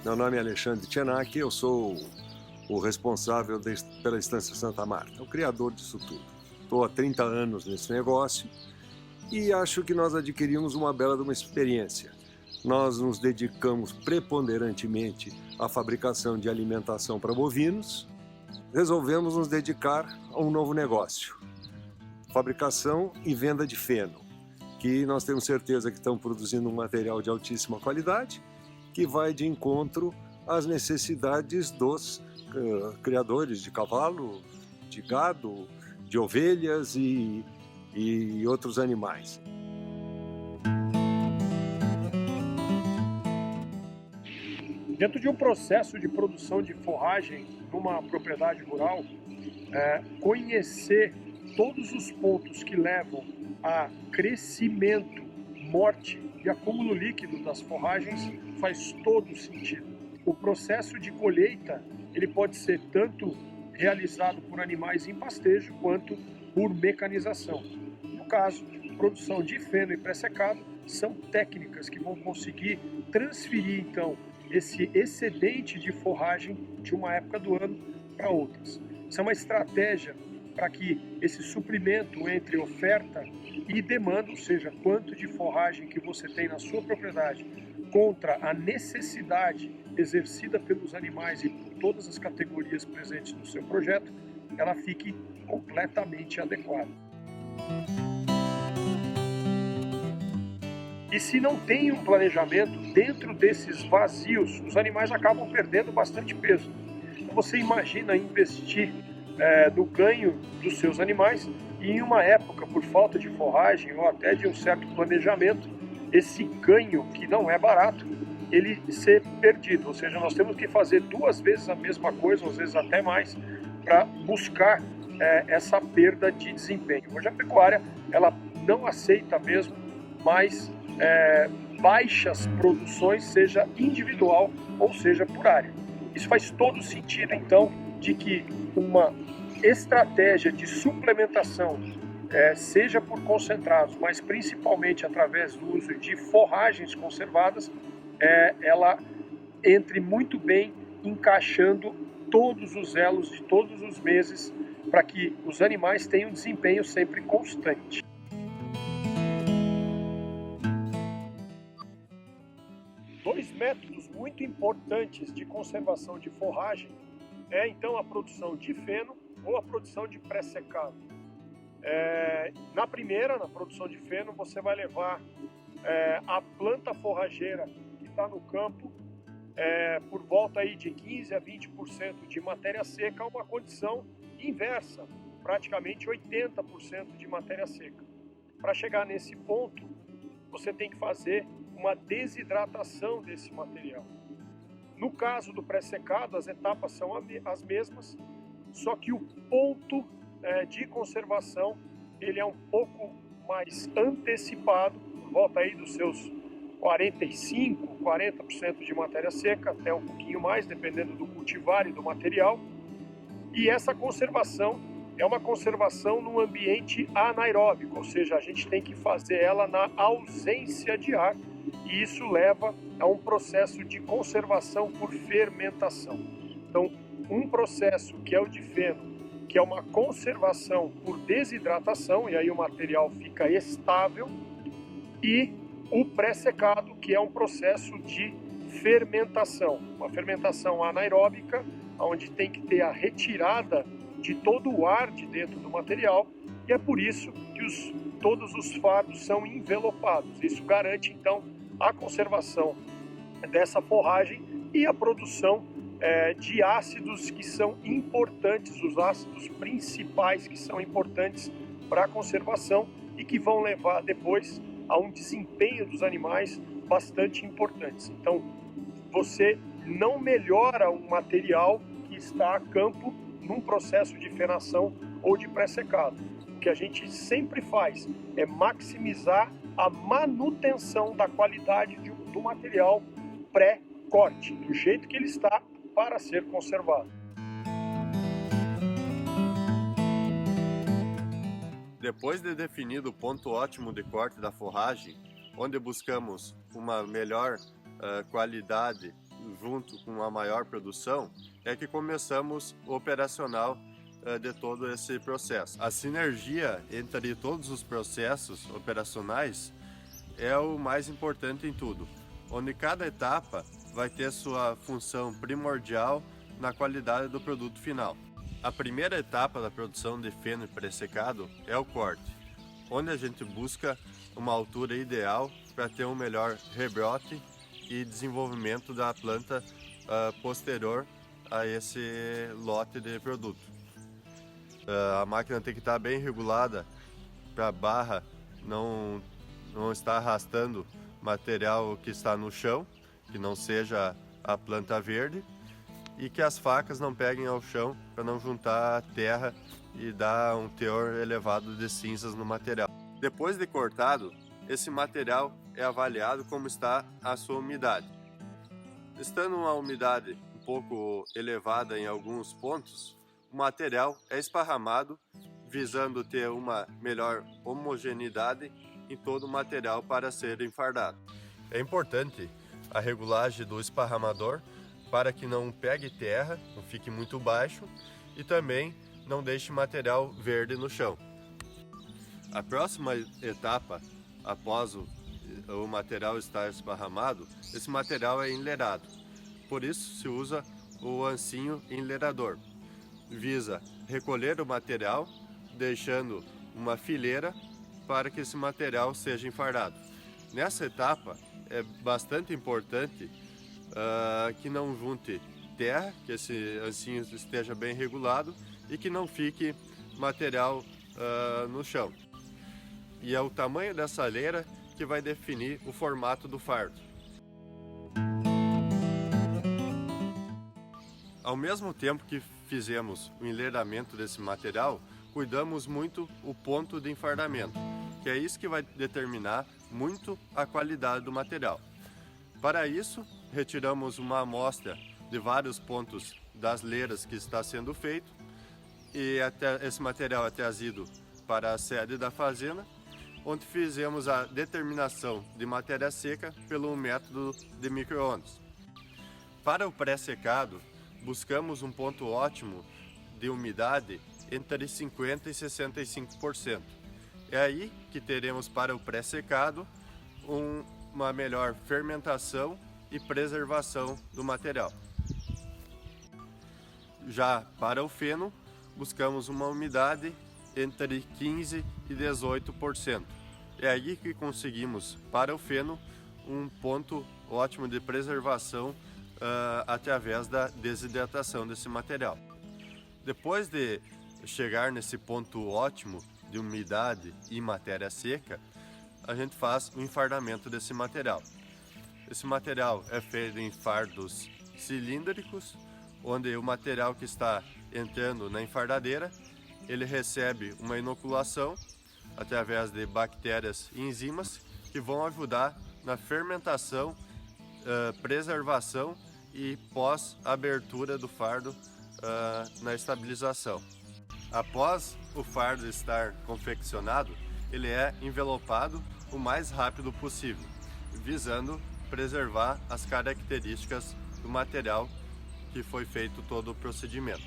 Meu nome é Alexandre Tchenak, eu sou o responsável pela Estância Santa Marta, o criador disso tudo. Estou há 30 anos nesse negócio e acho que nós adquirimos uma bela de uma experiência. Nós nos dedicamos preponderantemente à fabricação de alimentação para bovinos. Resolvemos nos dedicar a um novo negócio, fabricação e venda de feno, que nós temos certeza que estão produzindo um material de altíssima qualidade, que vai de encontro às necessidades dos criadores de cavalo, de gado, de ovelhas e outros animais. Dentro de um processo de produção de forragem numa propriedade rural, conhecer todos os pontos que levam a crescimento, morte e acúmulo líquido das forragens faz todo sentido. O processo de colheita ele pode ser tanto realizado por animais em pastejo quanto por mecanização. No caso, produção de feno e pré-secado são técnicas que vão conseguir transferir então esse excedente de forragem de uma época do ano para outras. Isso é uma estratégia para que esse suprimento entre oferta e demanda, ou seja, quanto de forragem que você tem na sua propriedade, contra a necessidade exercida pelos animais e por todas as categorias presentes no seu projeto, ela fique completamente adequada. E se não tem um planejamento dentro desses vazios, os animais acabam perdendo bastante peso. Então você imagina investir no ganho dos seus animais e em uma época, por falta de forragem ou até de um certo planejamento, esse ganho, que não é barato, ele ser perdido. Ou seja, nós temos que fazer 2 vezes a mesma coisa, às vezes até mais, para buscar essa perda de desempenho. Hoje a pecuária ela não aceita mesmo mais baixas produções, seja individual ou seja por área. Isso faz todo sentido, então, de que uma estratégia de suplementação, seja por concentrados, mas principalmente através do uso de forragens conservadas, ela entre muito bem encaixando todos os elos de todos os meses para que os animais tenham um desempenho sempre constante. Dois métodos muito importantes de conservação de forragem é então a produção de feno ou a produção de pré-secado. Na primeira, na produção de feno, você vai levar a planta forrageira que está no campo por volta aí de 15 a 20% de matéria seca a uma condição inversa, praticamente 80% de matéria seca. Para chegar nesse ponto, você tem que fazer uma desidratação desse material. No caso do pré-secado, as etapas são as mesmas, só que o ponto de conservação ele é um pouco mais antecipado, por volta aí dos seus 45, 40% de matéria seca, até um pouquinho mais, dependendo do cultivar e do material. E essa conservação é uma conservação num ambiente anaeróbico, ou seja, a gente tem que fazer ela na ausência de ar, e isso leva a um processo de conservação por fermentação. Então, um processo que é o de feno, que é uma conservação por desidratação, e aí o material fica estável, e o pré-secado, que é um processo de fermentação, uma fermentação anaeróbica, onde tem que ter a retirada de todo o ar de dentro do material, e é por isso que todos os fardos são envelopados. Isso garante, então, a conservação dessa forragem e a produção de ácidos que são importantes, os ácidos principais que são importantes para a conservação e que vão levar depois a um desempenho dos animais bastante importantes. Então, você não melhora um material que está a campo num processo de fenação ou de pré-secado. O que a gente sempre faz é maximizar a manutenção da qualidade do material pré-corte, do jeito que ele está para ser conservado. Depois de definido o ponto ótimo de corte da forragem, onde buscamos uma melhor qualidade junto com uma maior produção, é que começamos o operacional de todo esse processo. A sinergia entre todos os processos operacionais é o mais importante em tudo, onde cada etapa vai ter sua função primordial na qualidade do produto final. A primeira etapa da produção de feno e pré-secado é o corte, onde a gente busca uma altura ideal para ter um melhor rebrote e desenvolvimento da planta posterior a esse lote de produto. A máquina tem que estar bem regulada para a barra não estar arrastando material que está no chão, que não seja a planta verde, e que as facas não peguem ao chão para não juntar terra e dar um teor elevado de cinzas no material. Depois de cortado, esse material é avaliado como está a sua umidade. Estando uma umidade um pouco elevada em alguns pontos, o material é esparramado, visando ter uma melhor homogeneidade em todo o material para ser enfardado. É importante a regulagem do esparramador para que não pegue terra, não fique muito baixo e também não deixe material verde no chão. A próxima etapa, após o material estar esparramado, esse material é enleirado. Por isso se usa o ancinho enleirador. Visa recolher o material, deixando uma fileira para que esse material seja enfardado. Nessa etapa é bastante importante que não junte terra, que esse ancinho esteja bem regulado e que não fique material no chão. E é o tamanho dessa leira que vai definir o formato do fardo. Ao mesmo tempo que fizemos o enleiramento desse material, cuidamos muito o ponto de enfardamento, que é isso que vai determinar muito a qualidade do material. Para isso, retiramos uma amostra de vários pontos das leiras que está sendo feito e esse material é trazido para a sede da fazenda, onde fizemos a determinação de matéria seca pelo método de micro-ondas. Para o pré-secado, buscamos um ponto ótimo de umidade entre 50% e 65%. É aí que teremos para o pré-secado uma melhor fermentação e preservação do material. Já para o feno, buscamos uma umidade entre 15% e 18%. É aí que conseguimos para o feno um ponto ótimo de preservação através da desidratação desse material. Depois de chegar nesse ponto ótimo de umidade e matéria seca, a gente faz o enfardamento desse material. Esse material é feito em fardos cilíndricos, onde o material que está entrando na enfardadeira, ele recebe uma inoculação através de bactérias e enzimas que vão ajudar na fermentação, preservação e pós-abertura do fardo na estabilização. Após o fardo estar confeccionado, ele é envelopado o mais rápido possível, visando preservar as características do material que foi feito todo o procedimento.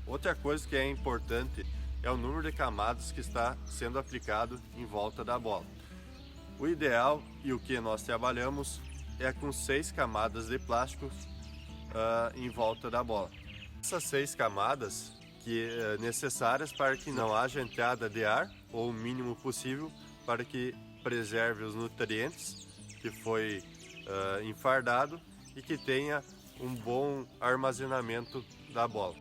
Outra coisa que é importante é o número de camadas que está sendo aplicado em volta da bola. O ideal e o que nós trabalhamos é com 6 camadas de plástico em volta da bola. Essas 6 camadas que necessárias para que não haja entrada de ar, ou o mínimo possível, para que preserve os nutrientes que foi enfardado e que tenha um bom armazenamento da bola.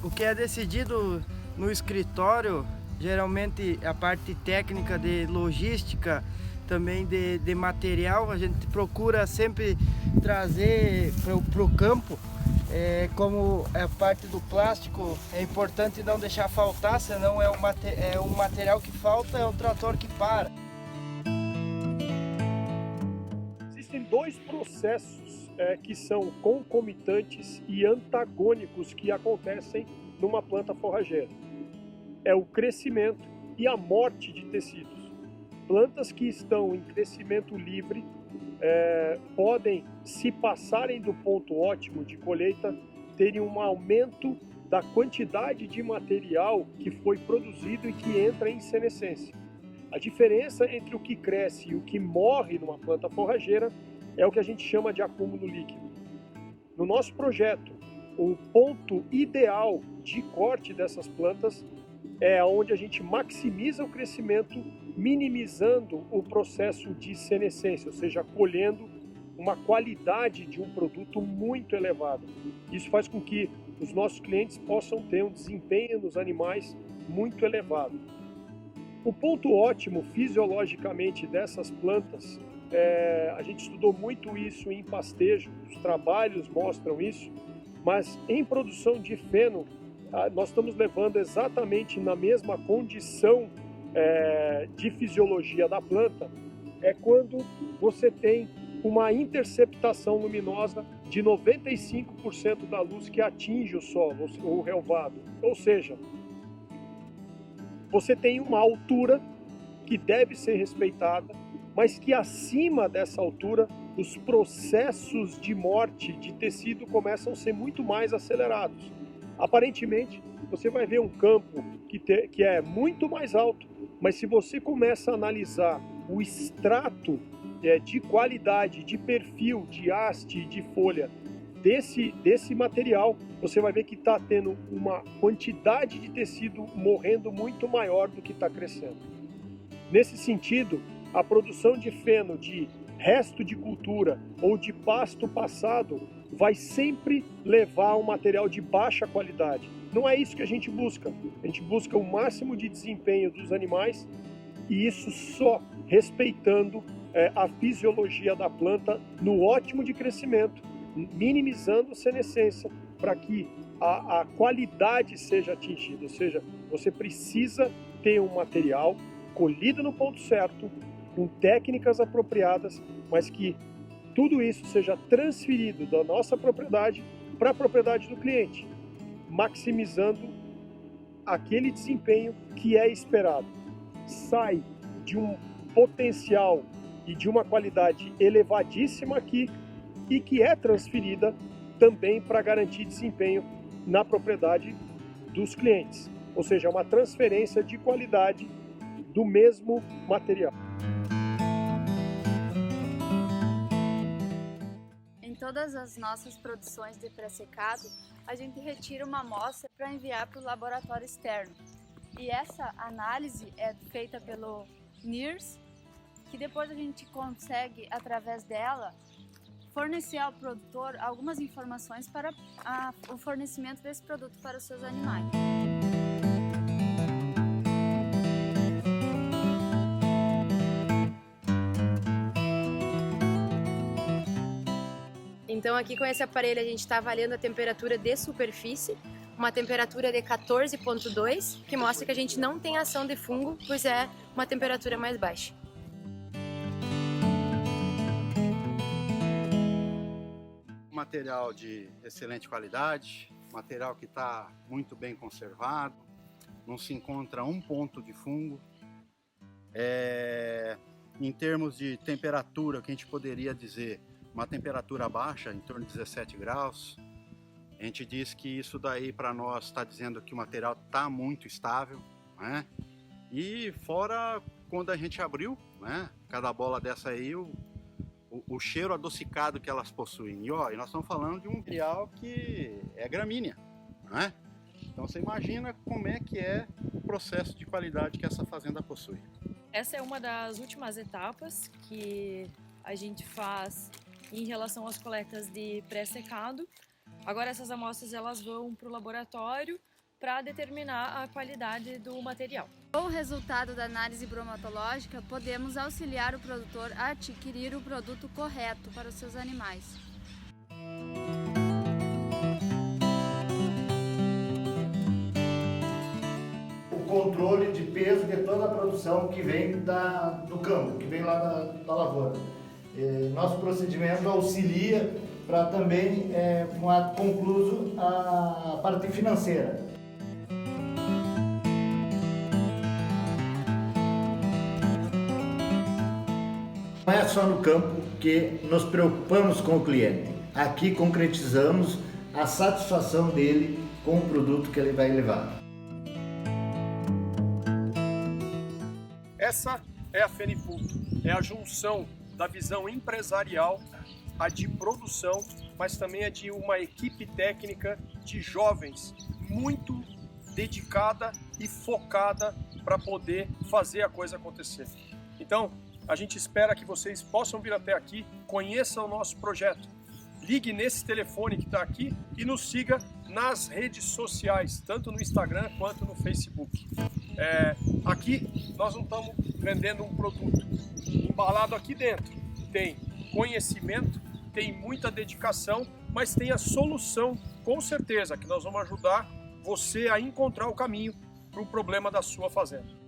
O que é decidido no escritório, geralmente a parte técnica de logística, também de material, a gente procura sempre trazer para o campo, como a parte do plástico, é importante não deixar faltar, senão é um material que falta, é o trator que para. Existem 2 processos que são concomitantes e antagônicos que acontecem numa planta forrageira. É o crescimento e a morte de tecidos. Plantas que estão em crescimento livre podem, se passarem do ponto ótimo de colheita, terem um aumento da quantidade de material que foi produzido e que entra em senescência. A diferença entre o que cresce e o que morre numa planta forrageira é o que a gente chama de acúmulo líquido. No nosso projeto, o ponto ideal de corte dessas plantas é onde a gente maximiza o crescimento, minimizando o processo de senescência, ou seja, colhendo uma qualidade de um produto muito elevada. Isso faz com que os nossos clientes possam ter um desempenho nos animais muito elevado. O ponto ótimo fisiologicamente dessas plantas, a gente estudou muito isso em pastejo, os trabalhos mostram isso, mas em produção de feno, nós estamos levando exatamente na mesma condição de fisiologia da planta, é quando você tem uma interceptação luminosa de 95% da luz que atinge o solo, o relvado. Ou seja, você tem uma altura que deve ser respeitada, mas que acima dessa altura, os processos de morte de tecido começam a ser muito mais acelerados. Aparentemente, você vai ver um campo que é muito mais alto, mas se você começa a analisar o extrato de qualidade, de perfil, de haste, de folha desse material, você vai ver que está tendo uma quantidade de tecido morrendo muito maior do que está crescendo. Nesse sentido, a produção de feno de resto de cultura ou de pasto passado vai sempre levar um material de baixa qualidade. Não é isso que a gente busca. A gente busca o máximo de desempenho dos animais e isso só respeitando a fisiologia da planta no ótimo de crescimento, minimizando senescência para que a qualidade seja atingida. Ou seja, você precisa ter um material colhido no ponto certo, com técnicas apropriadas, mas que tudo isso seja transferido da nossa propriedade para a propriedade do cliente, maximizando aquele desempenho que é esperado. Sai de um potencial e de uma qualidade elevadíssima aqui e que é transferida também para garantir desempenho na propriedade dos clientes. Ou seja, uma transferência de qualidade do mesmo material. Em todas as nossas produções de pré-secado, a gente retira uma amostra para enviar para o laboratório externo. E essa análise é feita pelo NIRS, que depois a gente consegue, através dela, fornecer ao produtor algumas informações para o fornecimento desse produto para os seus animais. Então aqui com esse aparelho a gente está avaliando a temperatura de superfície, uma temperatura de 14,2, que mostra que a gente não tem ação de fungo, pois é uma temperatura mais baixa. Material de excelente qualidade, material que está muito bem conservado, não se encontra um ponto de fungo. Em termos de temperatura, o que a gente poderia dizer, uma temperatura baixa, em torno de 17 graus. A gente diz que isso daí para nós está dizendo que o material está muito estável, né? E fora quando a gente abriu, né? Cada bola dessa aí, o cheiro adocicado que elas possuem. E nós estamos falando de um material que é gramínea, né? Então você imagina como é que é o processo de qualidade que essa fazenda possui. Essa é uma das últimas etapas que a gente faz em relação às coletas de pré-secado. Agora essas amostras elas vão para o laboratório para determinar a qualidade do material. Com o resultado da análise bromatológica, podemos auxiliar o produtor a adquirir o produto correto para os seus animais. O controle de peso de toda a produção que vem do campo, que vem lá da lavoura. Nosso procedimento auxilia para também concluso a parte financeira. Não é só no campo que nos preocupamos com o cliente. Aqui concretizamos a satisfação dele com o produto que ele vai levar. Essa é a Feniputo, é a junção da visão empresarial, a de produção, mas também a de uma equipe técnica de jovens muito dedicada e focada para poder fazer a coisa acontecer. Então, a gente espera que vocês possam vir até aqui, conheçam o nosso projeto. Ligue nesse telefone que está aqui e nos siga nas redes sociais, tanto no Instagram quanto no Facebook. Aqui nós não estamos vendendo um produto. Embalado aqui dentro tem conhecimento, tem muita dedicação, mas tem a solução, com certeza, que nós vamos ajudar você a encontrar o caminho para o problema da sua fazenda.